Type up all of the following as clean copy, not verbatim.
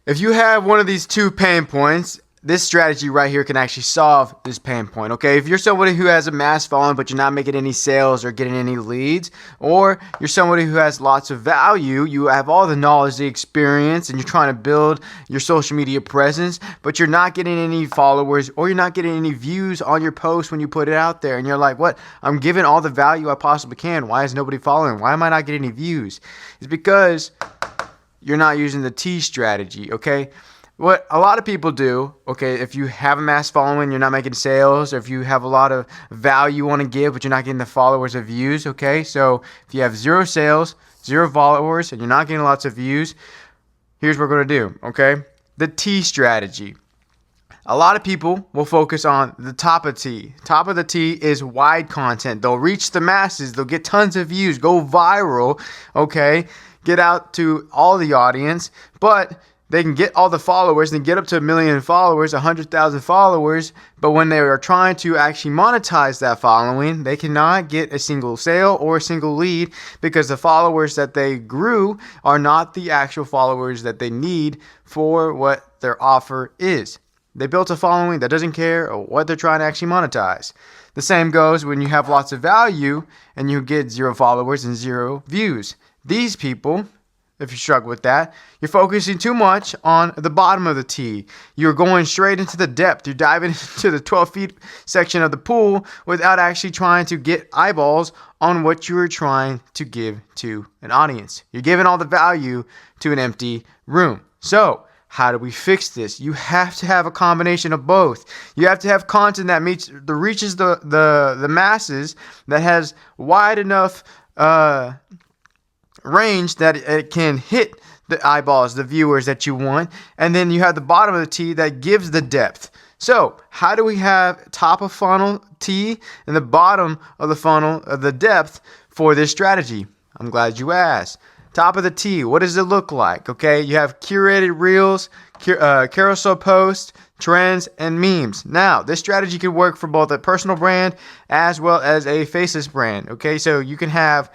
If you have one of these two pain points, this strategy right here can actually solve this pain point, okay? If you're somebody who has a mass following but you're not making any sales or getting any leads, or you're somebody who has lots of value, you have all the knowledge, the experience, and you're trying to build your social media presence, but you're not getting any followers or you're not getting any views on your post when you put it out there, and you're like, what? I'm giving all the value I possibly can. Why is nobody following? Why am I not getting any views? It's because you're not using the T strategy, okay? What a lot of people do, okay, if you have a mass following, you're not making sales, or if you have a lot of value you want to give, but you're not getting the followers or views, okay? So if you have 0 sales, 0 followers, and you're not getting lots of views, here's what we're going to do, okay? The T strategy. A lot of people will focus on the top of T. Top of the T is wide content. They'll reach the masses. They'll get tons of views, go viral, okay? Get out to all the audience, but they can get all the followers and get up to 1 million followers, 100,000 followers, but when they are trying to actually monetize that following, they cannot get a single sale or a single lead because the followers that they grew are not the actual followers that they need for what their offer is. They built a following that doesn't care what they're trying to actually monetize. The same goes when you have lots of value and you get 0 followers and 0 views. These people, if you struggle with that, you're focusing too much on the bottom of the T. You're going straight into the depth. You're diving into the 12 feet section of the pool without actually trying to get eyeballs on what you are trying to give to an audience. You're giving all the value to an empty room. So, how do we fix this? You have to have a combination of both. You have to have content that reaches the masses, that has wide enough range that it can hit the eyeballs, the viewers that you want, and then you have the bottom of the T that gives the depth. So how do we have top of funnel T and the bottom of the funnel of the depth for this strategy? I'm glad you asked. Top of the T, what does it look like? Okay, you have curated reels, carousel posts, trends, and memes. Now, this strategy can work for both a personal brand as well as a faceless brand. Okay, so you can have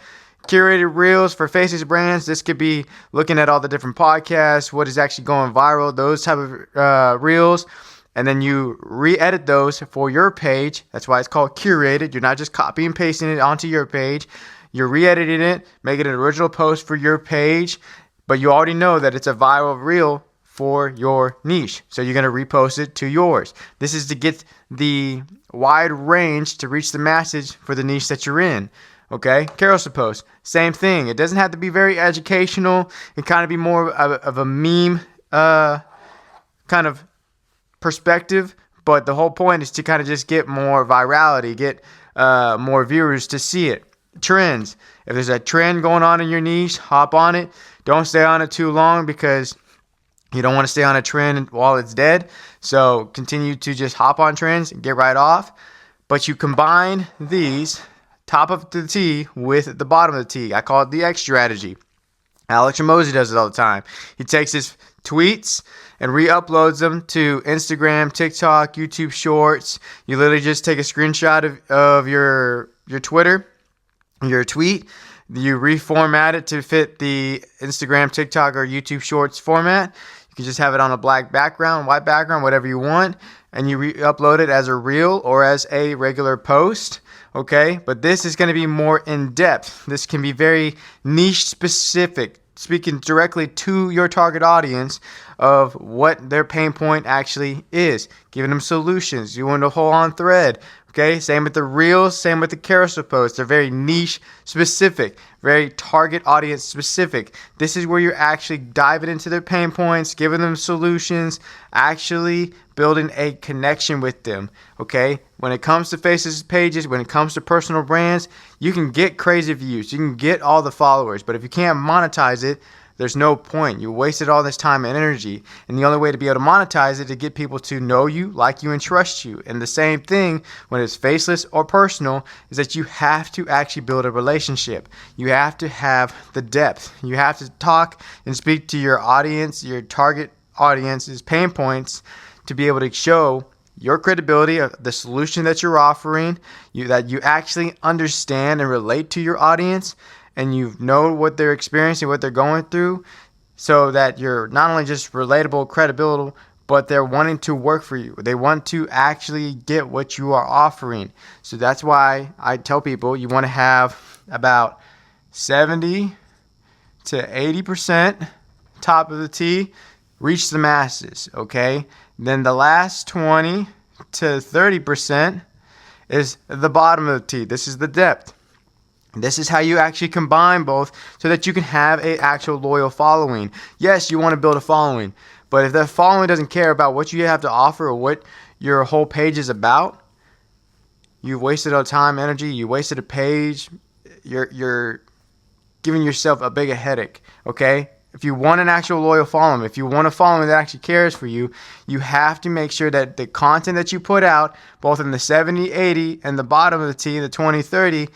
curated reels for faceless brands. This could be looking at all the different podcasts, what is actually going viral, those type of reels, and then you re-edit those for your page. That's why it's called curated. You're not just copy and pasting it onto your page. You're re-editing it, making an original post for your page, but you already know that it's a viral reel for your niche. So you're going to repost it to yours. This is to get the wide range to reach the masses for the niche that you're in. Okay, carousel post, same thing. It doesn't have to be very educational. It kind of be more of a meme kind of perspective, but the whole point is to kind of just get more virality, get more viewers to see it. Trends. If there's a trend going on in your niche, hop on it. Don't stay on it too long because you don't want to stay on a trend while it's dead. So continue to just hop on trends and get right off. But you combine these top of the T with the bottom of the T. I call it the X strategy. Alex Hormozi does it all the time. He takes his tweets and re-uploads them to Instagram, TikTok, YouTube Shorts. You literally just take a screenshot of your Twitter, your tweet. You reformat it to fit the Instagram, TikTok, or YouTube Shorts format. You can just have it on a black background, white background, whatever you want. And you re-upload it as a reel or as a regular post. Okay, but this is going to be more in depth. This can be very niche specific, speaking directly to your target audience of what their pain point actually is, giving them solutions. You want a whole on thread. Okay, same with the reels, same with the carousel posts. They're very niche specific, very target audience specific. This is where you're actually diving into their pain points, giving them solutions, actually building a connection with them. Okay, when it comes to faces pages, when it comes to personal brands, you can get crazy views, you can get all the followers, but if you can't monetize it, there's no point. You wasted all this time and energy. And the only way to be able to monetize it is to get people to know you, like you, and trust you. And the same thing when it's faceless or personal is that you have to actually build a relationship. You have to have the depth. You have to talk and speak to your audience, your target audience's pain points to be able to show your credibility of the solution that you're offering, that you actually understand and relate to your audience, and you know what they're experiencing, what they're going through, so that you're not only just relatable, credible, but they're wanting to work for you. They want to actually get what you are offering. So that's why I tell people you want to have about 70 to 80% top of the T reach the masses, okay? Then the last 20 to 30% is the bottom of the T. This is the depth. This is how you actually combine both so that you can have an actual loyal following. Yes, you want to build a following, but if the following doesn't care about what you have to offer or what your whole page is about, you've wasted all time, energy, you wasted a page, you're giving yourself a bigger headache, okay? If you want an actual loyal following, if you want a following that actually cares for you, you have to make sure that the content that you put out, both in the 70, 80, and the bottom of the T, the 20, 30,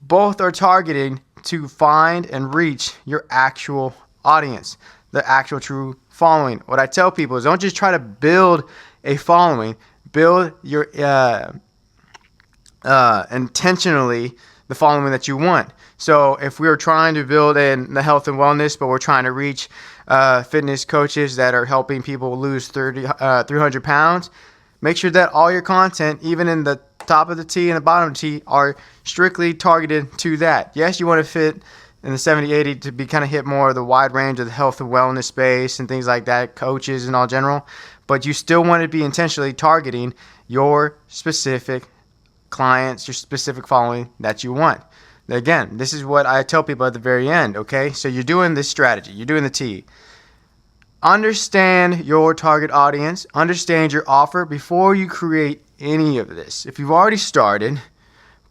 both are targeting to find and reach your actual audience, the actual true following. What I tell people is don't just try to build a following, build your intentionally the following that you want. So if we are trying to build in the health and wellness, but we're trying to reach fitness coaches that are helping people lose 300 pounds, make sure that all your content, even in the top of the T and the bottom of the T, are strictly targeted to that. Yes, you want to fit in the 70, 80 to be kind of hit more of the wide range of the health and wellness space and things like that, coaches and all general, but you still want to be intentionally targeting your specific clients, your specific following that you want. Again, this is what I tell people at the very end, okay? So you're doing this strategy, you're doing the T. Understand your target audience, understand your offer before you create any of this. If you've already started,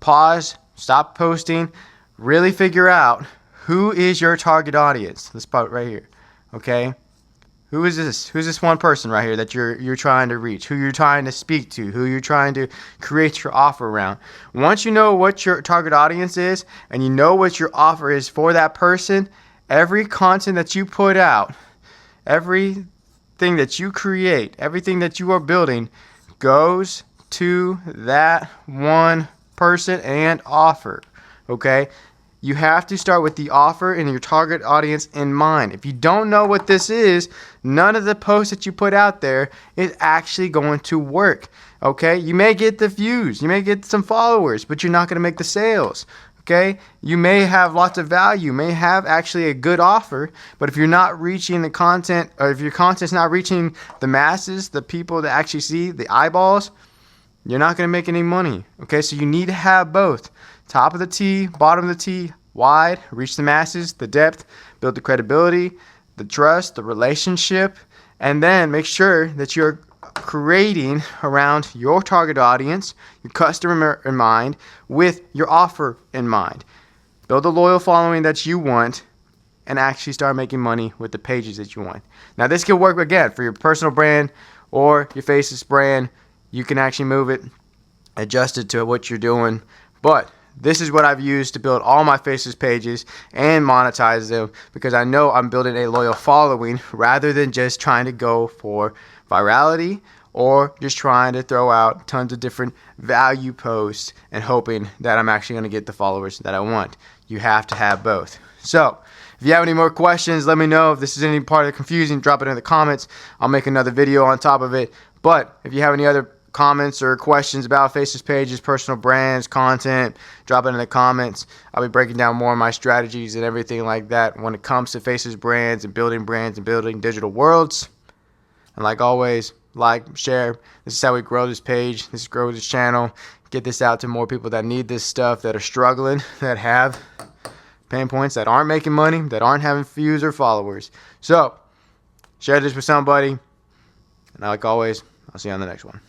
pause, stop posting, really figure out who is your target audience. This part right here, okay? Who is this? Who's this one person right here that you're trying to reach? Who you're trying to speak to? Who you're trying to create your offer around? Once you know what your target audience is and you know what your offer is for that person, every content that you put out, everything that you create, everything that you are building goes to that one person and offer, okay? You have to start with the offer and your target audience in mind. If you don't know what this is, none of the posts that you put out there is actually going to work, okay? You may get the views, you may get some followers, but you're not going to make the sales, okay? You may have lots of value, may have actually a good offer, but if you're not reaching the content, or if your content's not reaching the masses, the people that actually see, the eyeballs, you're not going to make any money, okay? So you need to have both. Top of the T, bottom of the T, wide, reach the masses, the depth, build the credibility, the trust, the relationship, and then make sure that you're creating around your target audience, your customer in mind, with your offer in mind. Build a loyal following that you want and actually start making money with the pages that you want. Now this can work again for your personal brand or your Faceless brand. You can actually move it, adjust it to what you're doing, but this is what I've used to build all my Faceless pages and monetize them because I know I'm building a loyal following rather than just trying to go for virality or just trying to throw out tons of different value posts and hoping that I'm actually going to get the followers that I want. You have to have both. So if you have any more questions, let me know. If this is any part of the confusing, drop it in the comments. I'll make another video on top of it. But if you have any other comments or questions about Faceless pages, personal brands, content, drop it in the comments. I'll be breaking down more of my strategies and everything like that when it comes to Faceless brands and building digital worlds. And like always, like, share. This is how we grow this page. This grows this channel. Get this out to more people that need this stuff, that are struggling, that have pain points, that aren't making money, that aren't having views or followers. So share this with somebody. And like always, I'll see you on the next one.